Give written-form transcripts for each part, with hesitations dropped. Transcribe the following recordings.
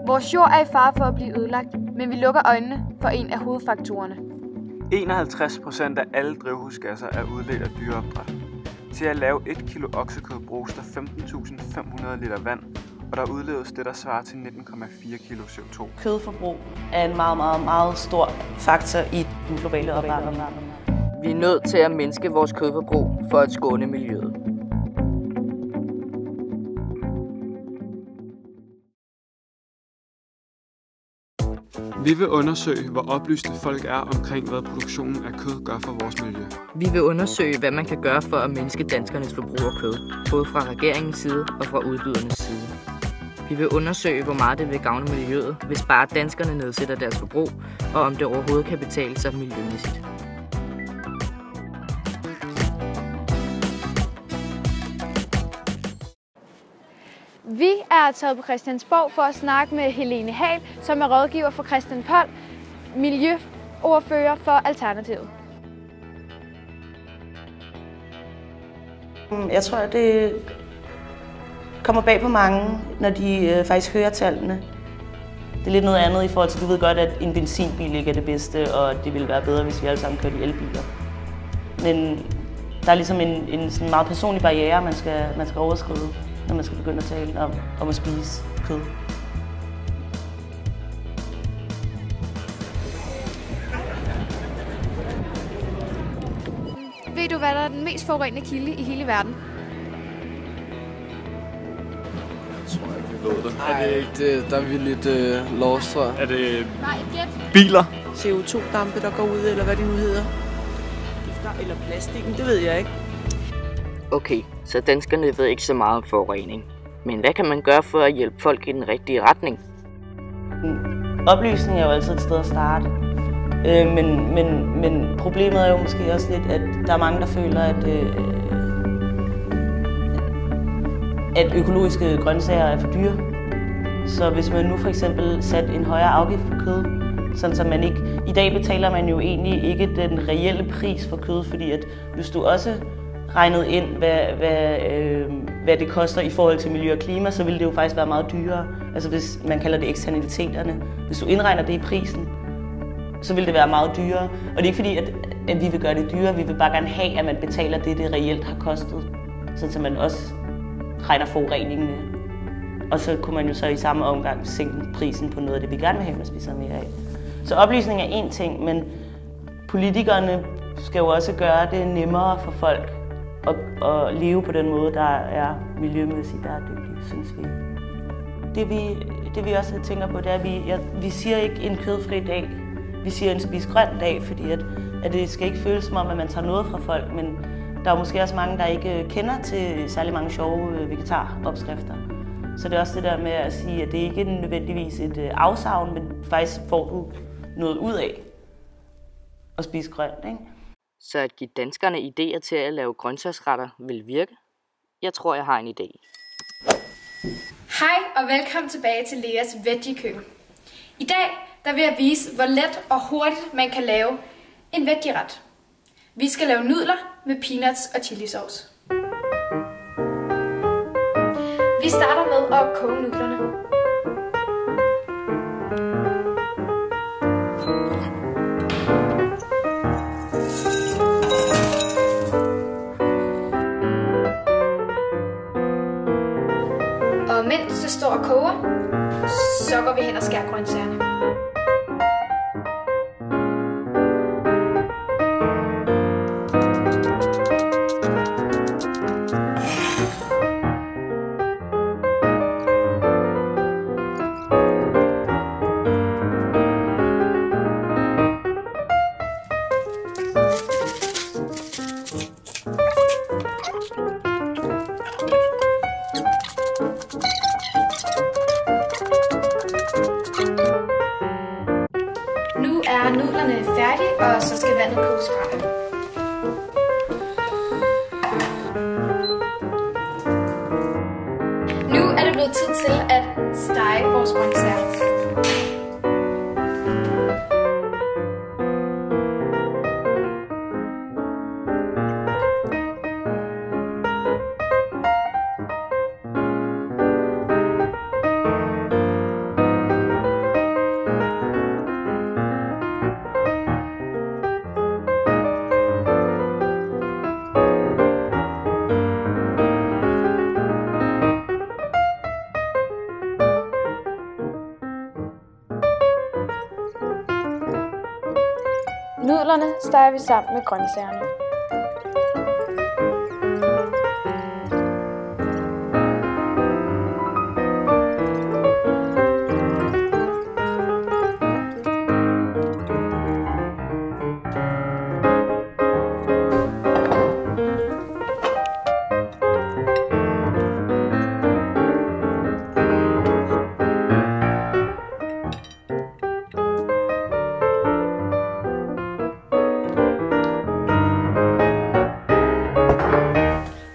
Vores jord er i fare for at blive ødelagt, men vi lukker øjnene for en af hovedfaktorerne. 51% af alle drivhusgasser er udledt af dyreopdræt. Til at lave 1 kilo oksekød bruges der 15.500 liter vand, og der udledes det, der svarer til 19,4 kilo CO2. Kødforbrug er en meget stor faktor i den globale opvarmning. Vi er nødt til at mindske vores kødforbrug for at skåne miljøet. Vi vil undersøge, hvor oplyste folk er omkring, hvad produktionen af kød gør for vores miljø. Vi vil undersøge, hvad man kan gøre for at mindske danskernes forbrug af kød, både fra regeringens side og fra udbydernes side. Vi vil undersøge, hvor meget det vil gavne miljøet, hvis bare danskerne nedsætter deres forbrug, og om det overhovedet kan betale sig miljømæssigt. Vi er taget på Christiansborg for at snakke med Helene Hall, som er rådgiver for Christian Poll, miljøordfører for Alternativet. Jeg tror, at det kommer bag på mange, når de faktisk hører tallene. Det er lidt noget andet i forhold til, du ved godt, at en benzinbil ikke er det bedste, og det ville være bedre, hvis vi alle sammen kørte i elbiler. Men der er ligesom en sådan meget personlig barriere, man skal overskride, når man skal begynde at tale om at spise kød. Ved du, hvad der er den mest forurenende kilde i hele verden? Jeg tror ikke, vi ved det. Er det ikke det? Der er vi lidt lost, tror jeg. Er det Nej, gæt. biler? CO2-dampe, der går ud, eller hvad det nu hedder. Eller plastikken, det ved jeg ikke. Okay, så danskerne ved ikke så meget om forurening. Men hvad kan man gøre for at hjælpe folk i den rigtige retning? Oplysning er jo altid et sted at starte. Men problemet er jo måske også lidt, at der er mange, der føler, at økologiske grøntsager er for dyre. Så hvis man nu for eksempel satte en højere afgift på kød, sådan så man ikke... I dag betaler man jo egentlig ikke den reelle pris for kød, fordi at hvis du også regnede ind, hvad det koster i forhold til miljø og klima, så ville det jo faktisk være meget dyrere. Altså hvis man kalder det eksternaliteterne. Hvis du indregner det i prisen, så vil det være meget dyrere. Og det er ikke fordi, at vi vil gøre det dyrere, vi vil bare gerne have, at man betaler det reelt har kostet. Sådan så man også regner forureningen med. Og så kunne man jo så i samme omgang sænke prisen på noget af det, vi gerne vil have, man spiser mere af. Så oplysning er én ting, men politikerne skal jo også gøre det nemmere for folk at leve på den måde, der er miljømæssigt bæredygtig, synes vi. Det vi også tænker på, det er, at vi siger ikke en kødfri dag. Vi siger en spis grøn dag, fordi at det skal ikke føles som om, at man tager noget fra folk, men der er måske også mange, der ikke kender til særlig mange sjove vegetaropskrifter. Så det er også det der med at sige, at det ikke er nødvendigvis et afsavn, men faktisk får du noget ud af at spise grønt, ikke? Så at give danskerne idéer til at lave grøntsagsretter vil virke? Jeg tror, jeg har en idé. Hej og velkommen tilbage til Leas Veggie-køkken. I dag vil jeg vise, hvor let og hurtigt man kan lave en veggie-ret. Vi skal lave nudler med peanuts og chilisauce. Vi starter med at koge nudlerne. Og mens det står og koger, så går vi hen og skærer grøntsagerne. Nu er nudlerne færdige, og så skal vandet koges fra. Nu er det blevet tid til at stege vores grøntsager. Nudlerne steger vi sammen med grøntsagerne.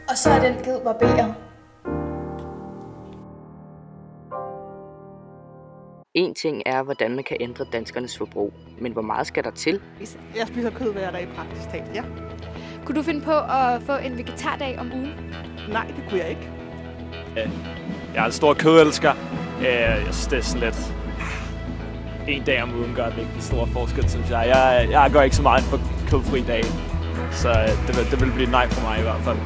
Og så er den ged barberet. En ting er, hvordan man kan ændre danskernes forbrug, men hvor meget skal der til? Jeg spiser kød hver dag praktisk talt, ja. Kunne du finde på at få en vegetardag om ugen? Nej, det kunne jeg ikke. Jeg er en stor kødelsker. Jeg synes, det er sådan lidt... En dag om ugen gør det ikke en stor forskel, synes jeg. Jeg går ikke så meget på kødfri dage, så det vil blive et nej for mig i hvert fald.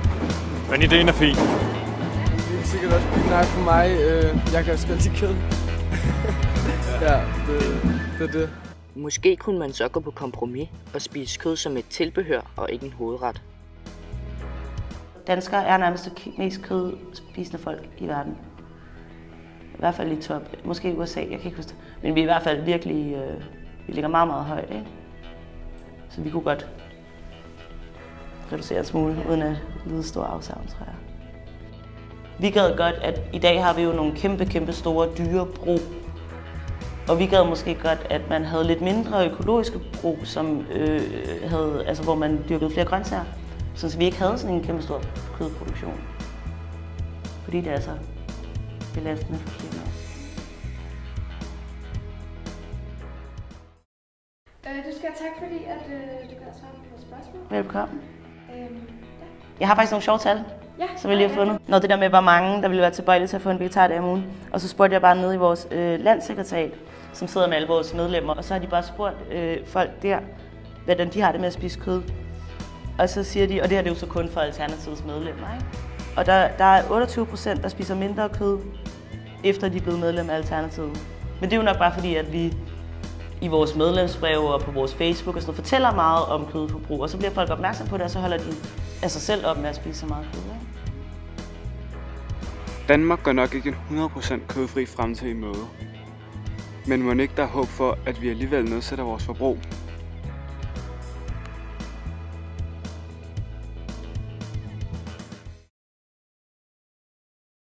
Men ideen er fin. Det vil sikkert også blive nej for mig. Jeg kan også godt lide kød. Ja, det er det. Måske kunne man så gå på kompromis og spise kød som et tilbehør og ikke en hovedret. Danskere er nærmest det mest kødspisende folk i verden. I hvert fald i top. Måske USA, jeg kan ikke huske det. Men vi er i hvert fald virkelig, vi ligger meget, meget højt, ikke? Så vi kunne godt reducere en smule, uden at lide stor afsavn, tror jeg. Vi gad godt, at i dag har vi jo nogle kæmpe store dyrebrug. Og vi gad måske godt, at man havde lidt mindre økologiske brug, som hvor man dyrkede flere grøntsager. Så vi ikke havde sådan en kæmpe stor kødproduktion. Fordi det er så belastende for klimaet. Du skal have tak, fordi at, du kan svare på vores spørgsmål. Velkommen. Ja. Jeg har faktisk nogle sjove tal, som jeg lige har fundet. Når det der med, hvor mange der ville være tilbøjelige til at få en vegetardag om ugen. Og så spurgte jeg bare nede i vores landssekretariat, som sidder med alle vores medlemmer. Og så har de bare spurgt folk der, hvordan de har det med at spise kød. Og så siger de, og det her det er jo så kun for Alternativets medlemmer, ikke? Og der er 28%, der spiser mindre kød, efter de er blevet medlem af Alternativet. Men det er jo nok bare fordi, at vi i vores medlemsbreve og på vores Facebook og sådan noget, fortæller meget om kødforbrug, og så bliver folk opmærksom på det, og så holder de af sig selv op med at spise så meget kød. Ikke? Danmark går nok ikke en 100% kødfri fremtid i møde. Men må ikke der er håb for, at vi alligevel nedsætter vores forbrug?